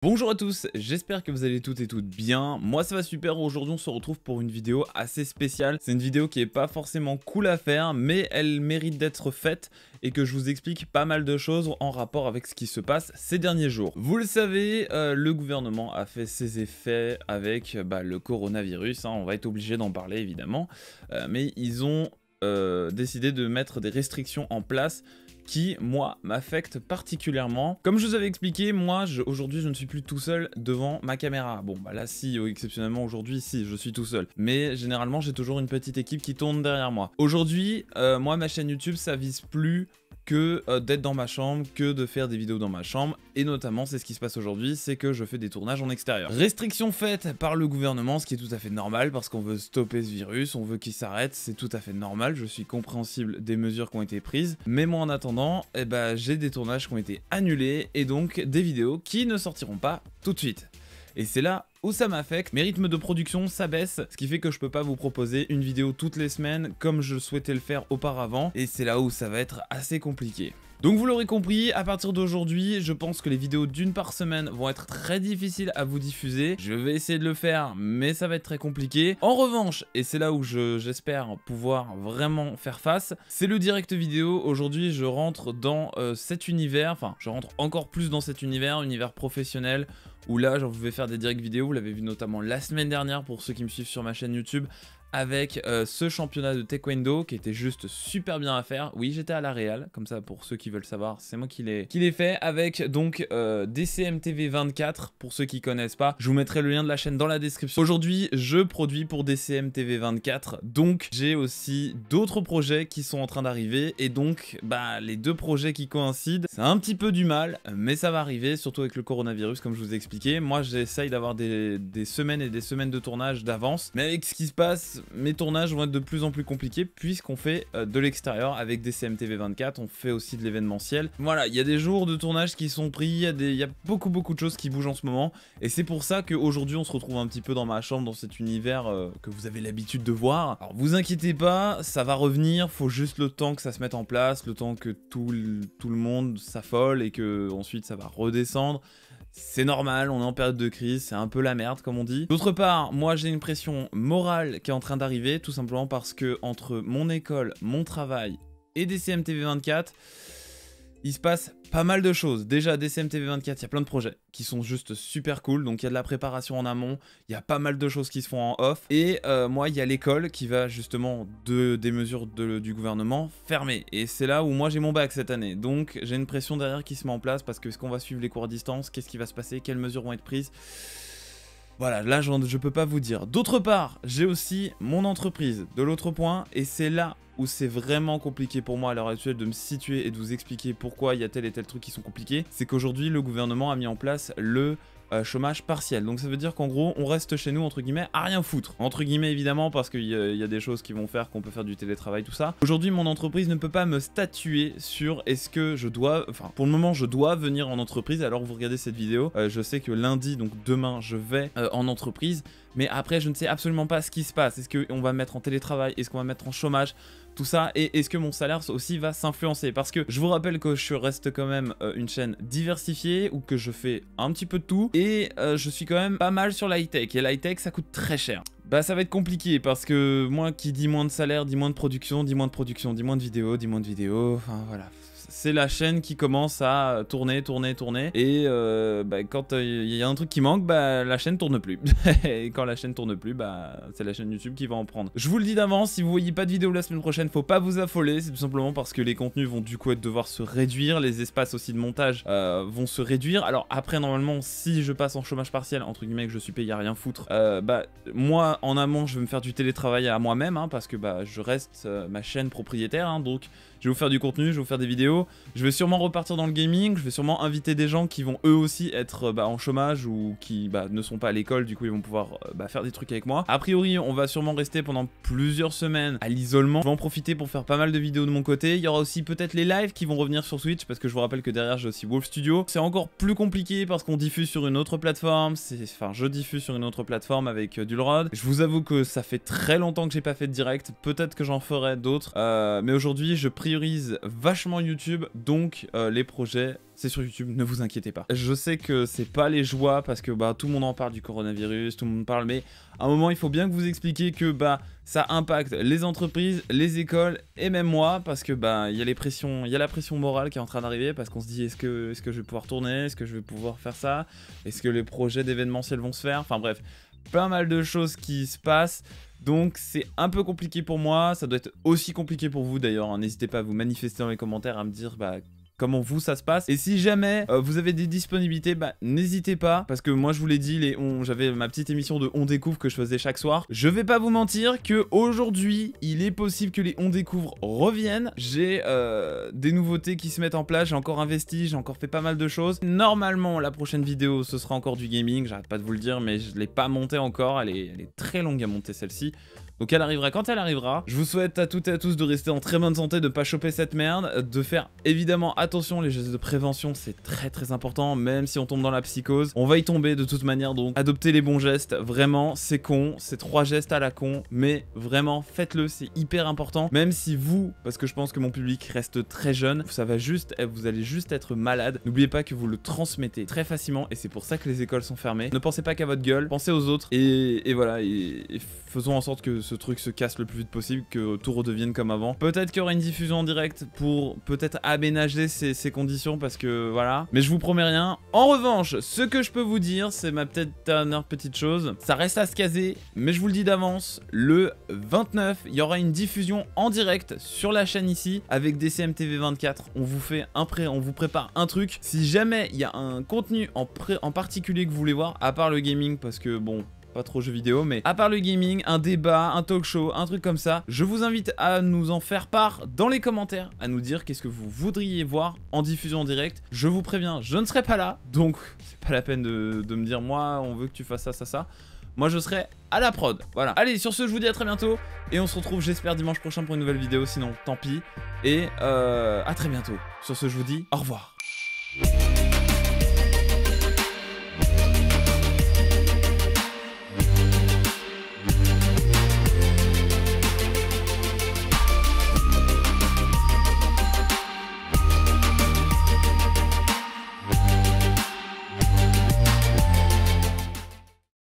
Bonjour à tous, j'espère que vous allez toutes et toutes bien. Moi ça va super, aujourd'hui on se retrouve pour une vidéo assez spéciale. C'est une vidéo qui est pas forcément cool à faire, mais elle mérite d'être faite et que je vous explique pas mal de choses en rapport avec ce qui se passe ces derniers jours. Vous le savez, le gouvernement a fait ses effets avec le coronavirus, on va être obligé d'en parler évidemment, mais ils ont décidé de mettre des restrictions en place qui, moi, m'affecte particulièrement. Comme je vous avais expliqué, moi, aujourd'hui, je ne suis plus tout seul devant ma caméra. Bon, bah là, si, exceptionnellement, aujourd'hui, si, je suis tout seul. Mais généralement, j'ai toujours une petite équipe qui tourne derrière moi. Aujourd'hui, moi, ma chaîne YouTube, ça vise plus que d'être dans ma chambre, que de faire des vidéos dans ma chambre, et notamment c'est ce qui se passe aujourd'hui, c'est que je fais des tournages en extérieur. Restriction faite par le gouvernement, ce qui est tout à fait normal, parce qu'on veut stopper ce virus, on veut qu'il s'arrête, c'est tout à fait normal, je suis compréhensible des mesures qui ont été prises, mais moi en attendant, j'ai des tournages qui ont été annulés, et donc des vidéos qui ne sortiront pas tout de suite. Et c'est là où ça m'affecte, mes rythmes de production s'abaissent, ce qui fait que je peux pas vous proposer une vidéo toutes les semaines comme je souhaitais le faire auparavant, et c'est là où ça va être assez compliqué. Donc vous l'aurez compris, à partir d'aujourd'hui, je pense que les vidéos d'une par semaine vont être très difficiles à vous diffuser. Je vais essayer de le faire, mais ça va être très compliqué. En revanche, et c'est là où j'espère pouvoir vraiment faire face, c'est le direct vidéo. Aujourd'hui, je rentre dans cet univers, enfin, je rentre encore plus dans cet univers professionnel, où là, je vais faire des directs vidéo. Vous l'avez vu notamment la semaine dernière pour ceux qui me suivent sur ma chaîne YouTube, avec ce championnat de taekwondo qui était juste super bien à faire. Oui, j'étais à la Real, comme ça pour ceux qui veulent savoir, c'est moi qui l'ai fait, avec donc DCMTV 24, pour ceux qui connaissent pas. Je vous mettrai le lien de la chaîne dans la description. Aujourd'hui, je produis pour DCMTV 24, donc j'ai aussi d'autres projets qui sont en train d'arriver, et donc les deux projets qui coïncident, c'est un petit peu du mal, mais ça va arriver, surtout avec le coronavirus, comme je vous ai expliqué. Moi, j'essaye d'avoir des semaines et des semaines de tournage d'avance, mais avec ce qui se passe, mes tournages vont être de plus en plus compliqués puisqu'on fait de l'extérieur avec des CMTV 24, on fait aussi de l'événementiel. Voilà, il y a des jours de tournage qui sont pris, il y a beaucoup de choses qui bougent en ce moment, et c'est pour ça qu'aujourd'hui on se retrouve un petit peu dans ma chambre, dans cet univers que vous avez l'habitude de voir. Alors vous inquiétez pas, ça va revenir, faut juste le temps que ça se mette en place, le temps que tout le monde s'affole et que ensuite ça va redescendre. C'est normal, on est en période de crise, c'est un peu la merde comme on dit. D'autre part, moi j'ai une pression morale qui est en train d'arriver, tout simplement parce que entre mon école, mon travail et DCMTV 24, il se passe pas mal de choses. Déjà, DCMTV 24, il y a plein de projets qui sont juste super cool. Donc, il y a de la préparation en amont. Il y a pas mal de choses qui se font en off. Et moi, il y a l'école qui va justement, des mesures du gouvernement, fermer. Et c'est là où moi, j'ai mon bac cette année. Donc, j'ai une pression derrière qui se met en place parce que est-ce qu'on va suivre les cours à distance? Qu'est-ce qui va se passer? Quelles mesures vont être prises? Voilà, là, je peux pas vous dire. D'autre part, j'ai aussi mon entreprise de l'autre point. Et c'est là où c'est vraiment compliqué pour moi à l'heure actuelle de me situer et de vous expliquer pourquoi il y a tel et tel truc qui sont compliqués, c'est qu'aujourd'hui le gouvernement a mis en place le chômage partiel. Donc ça veut dire qu'en gros on reste chez nous entre guillemets à rien foutre. Entre guillemets évidemment parce qu'il y a des choses qui vont faire qu'on peut faire du télétravail, tout ça. Aujourd'hui mon entreprise ne peut pas me statuer sur est-ce que je dois, enfin pour le moment je dois venir en entreprise alors que vous regardez cette vidéo. Je sais que lundi, donc demain, je vais en entreprise. Mais après, je ne sais absolument pas ce qui se passe. Est-ce qu'on va me mettre en télétravail? Est-ce qu'on va me mettre en chômage? Tout ça. Et est-ce que mon salaire aussi va s'influencer? Parce que je vous rappelle que je reste quand même une chaîne diversifiée, où que je fais un petit peu de tout. Et je suis quand même pas mal sur l'high-tech. Et l'high-tech, ça coûte très cher. Ça va être compliqué parce que moi qui dis moins de salaire, dit moins de production, dit moins de production, dit moins de vidéos, dit moins de vidéos. Enfin voilà. C'est la chaîne qui commence à tourner. Et quand il y a un truc qui manque, la chaîne tourne plus. Et quand la chaîne tourne plus, c'est la chaîne YouTube qui va en prendre. Je vous le dis d'avance, si vous voyez pas de vidéo la semaine prochaine, faut pas vous affoler. C'est tout simplement parce que les contenus vont du coup devoir se réduire. Les espaces aussi de montage vont se réduire. Alors après, normalement, si je passe en chômage partiel, entre guillemets, que je suis payé à rien foutre, moi, en amont, je vais me faire du télétravail à moi-même, parce que je reste ma chaîne propriétaire, donc je vais vous faire du contenu, je vais vous faire des vidéos, je vais sûrement repartir dans le gaming, je vais sûrement inviter des gens qui vont eux aussi être en chômage ou qui ne sont pas à l'école, du coup ils vont pouvoir faire des trucs avec moi. A priori, on va sûrement rester pendant plusieurs semaines à l'isolement. Je vais en profiter pour faire pas mal de vidéos de mon côté. Il y aura aussi peut-être les lives qui vont revenir sur Twitch, parce que je vous rappelle que derrière j'ai aussi Wolf Studio. C'est encore plus compliqué parce qu'on diffuse sur une autre plateforme, je diffuse sur une autre plateforme avec Dulrod. Je vous avoue que ça fait très longtemps que j'ai pas fait de direct, peut-être que j'en ferai d'autres, mais aujourd'hui je priorise priorise vachement YouTube, donc les projets, c'est sur YouTube, ne vous inquiétez pas. Je sais que c'est pas les joies parce que bah tout le monde en parle du coronavirus, tout le monde parle, mais à un moment il faut bien que vous expliquiez que bah ça impacte les entreprises, les écoles et même moi parce que bah il y a la pression morale qui est en train d'arriver parce qu'on se dit est-ce que je vais pouvoir tourner, est-ce que je vais pouvoir faire ça, est-ce que les projets d'événementiel vont se faire, enfin bref, pas mal de choses qui se passent. Donc c'est un peu compliqué pour moi, ça doit être aussi compliqué pour vous d'ailleurs, hein. N'hésitez pas à vous manifester dans les commentaires, à me dire bah comment vous ça se passe. Et si jamais vous avez des disponibilités, bah n'hésitez pas, parce que moi je vous l'ai dit, j'avais ma petite émission de On Découvre que je faisais chaque soir. Je vais pas vous mentir que aujourd'hui il est possible que les On Découvre reviennent. J'ai des nouveautés qui se mettent en place, j'ai encore investi, j'ai encore fait pas mal de choses. Normalement la prochaine vidéo ce sera encore du gaming, j'arrête pas de vous le dire, mais je l'ai pas montée encore, elle est très longue à monter celle-ci. Donc elle arrivera quand elle arrivera. Je vous souhaite à toutes et à tous de rester en très bonne santé, de pas choper cette merde, de faire évidemment attention, les gestes de prévention c'est très important, même si on tombe dans la psychose, on va y tomber de toute manière, donc adoptez les bons gestes, vraiment c'est con, c'est 3 gestes à la con, mais vraiment faites-le, c'est hyper important, même si vous, parce que je pense que mon public reste très jeune, ça va juste, vous allez juste être malade, n'oubliez pas que vous le transmettez très facilement et c'est pour ça que les écoles sont fermées. Ne pensez pas qu'à votre gueule, pensez aux autres et voilà, et faisons en sorte que ce truc se casse le plus vite possible, que tout redevienne comme avant. Peut-être qu'il y aura une diffusion en direct pour peut-être aménager ces conditions parce que voilà. Mais je vous promets rien. En revanche, ce que je peux vous dire, c'est ma dernière petite chose. Ça reste à se caser, mais je vous le dis d'avance, le 29, il y aura une diffusion en direct sur la chaîne ici avec DCMTV24. On vous prépare un truc. Si jamais il y a un contenu en particulier que vous voulez voir, à part le gaming, parce que bon, pas trop jeux vidéo, mais à part le gaming, un débat, un talk show, un truc comme ça, je vous invite à nous en faire part dans les commentaires, à nous dire qu'est-ce que vous voudriez voir en diffusion en direct. Je vous préviens, je ne serai pas là, donc c'est pas la peine de me dire moi on veut que tu fasses ça. Moi je serai à la prod, voilà. Allez, sur ce je vous dis à très bientôt, et on se retrouve j'espère dimanche prochain pour une nouvelle vidéo, sinon tant pis, et à très bientôt. Sur ce je vous dis au revoir.